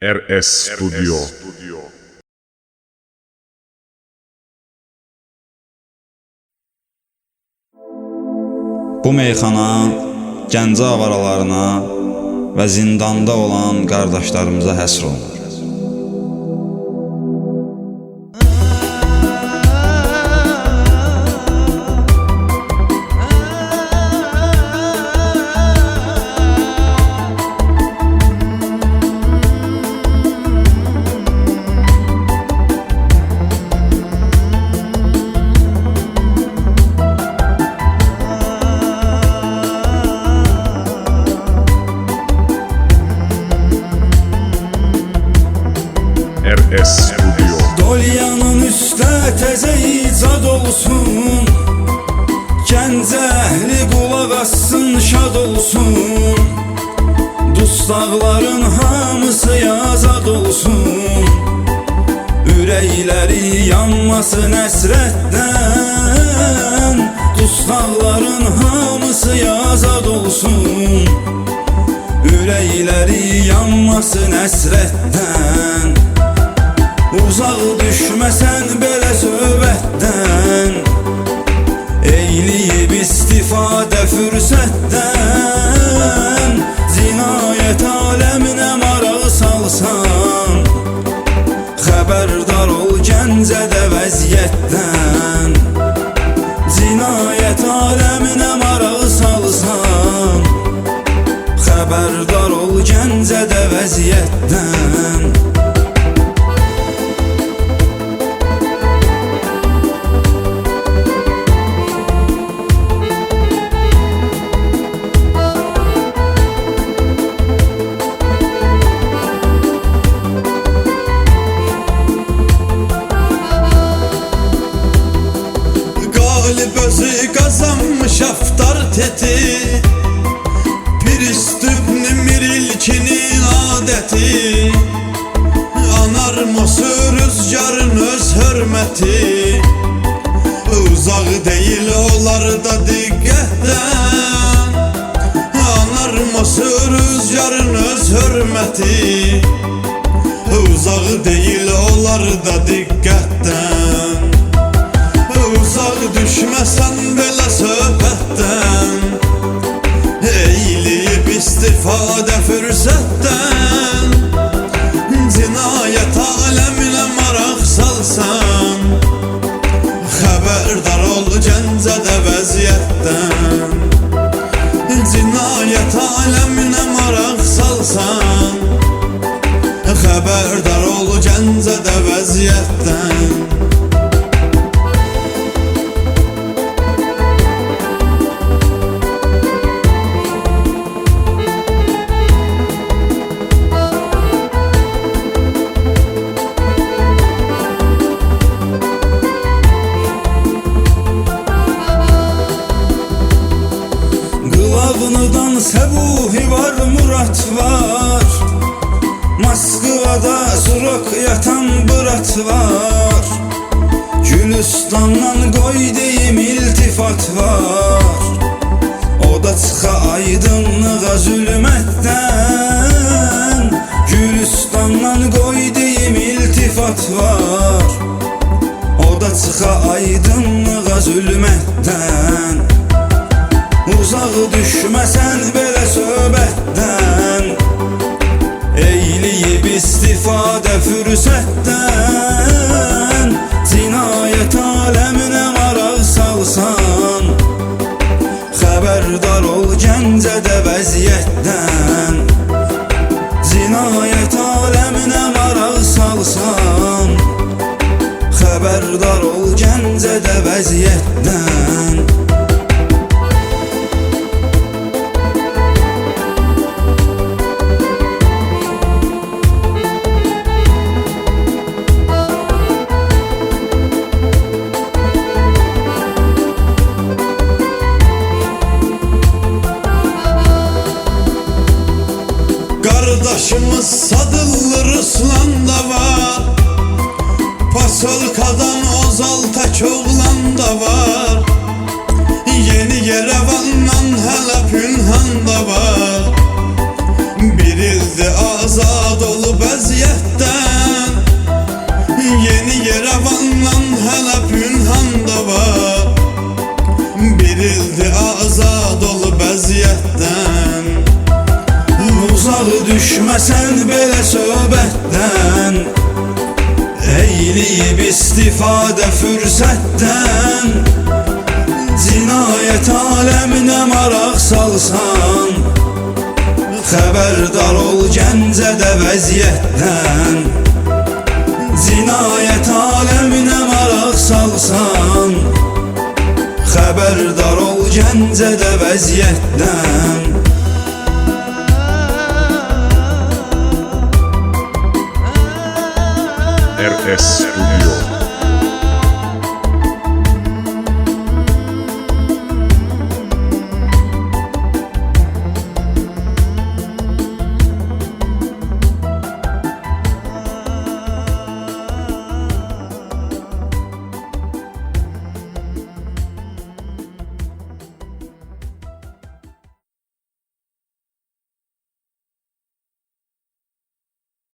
RS Studio. Bu meyxana Gəncə avaralarına və zindanda olan qardaşlarımıza həsr olunur. RS Studio. Dolyanın üstə təzə icad olsun, Gəncə əhli qulaq assın, şad olsun. Dustaqların hamısı azad olsun, ürəkləri yanmasın həsrətdən. Dustaqların hamısı azad olsun, ürəkləri yanmasın həsrətdən. Uzaq düşməsən belə söhbətdən, eyləyib istifadə fürsətdən. Cinayət aləminə maraq salsan, xəbərdar ol Gəncədə vəziyyətdən. Cinayət aləminə maraq salsan, xəbərdar ol Gəncədə vəziyyətdən. Özü kazanmış avtoriteti, Pristübnümür ilkinin adeti. Anarması rüzgarın öz hürmeti, uzak değil olar da diqqətdən. Anarması rüzgarın öz hürmeti, uzak değil olar da diqqətdən. Uzaq düşməsən belə söhbətdən, eyləyib istifadə fürsətdən. Cinayət aləminə maraq salsan, xəbərdar ol Gəncədə vəziyyətdən. Cinayət aləminə maraq salsan, xəbərdar ol Gəncədə vəziyyətdən. Qılağınıdan Səbuhi var, Murat var, Moskvada surok yatan Bırat var. Gülüstandan qoy deyim iltifat var, o da çıxa aydınlığa zülmətdən. Gülüstandan qoy deyim iltifat var, o da çıxa aydınlığa zülmətdən. Uzaq düşməsən belə söhbətdən, eyləyib istifadə fürsətdən. Cinayət aləminə maraq salsan, xəbərdar ol Gəncədə vəziyyətdən. Cinayət aləminə maraq salsan, xəbərdar ol Gəncədə vəziyyətdən. Kardeşimiz Sadıllı Ruslan da var, Pasolkadan Ozal Takoğlan da var. Yeni Yerevan'dan hele Pünhan da var. Bir ilde azad olup vəziyyətdən. Yeni Yerevandan hələ pünhanda var. Bir ildir azad olub əziyyətdən. Uzaq düşməsən belə söhbətdən, eyləyib istifadə fürsətdən. Cinayət aləminə maraq salsan, xəbərdar ol Gəncədə vəziyyətdən. Cinayət aləminə maraq salsan, xəbərdar ol Gəncədə vəziyyətdən. RS Studio.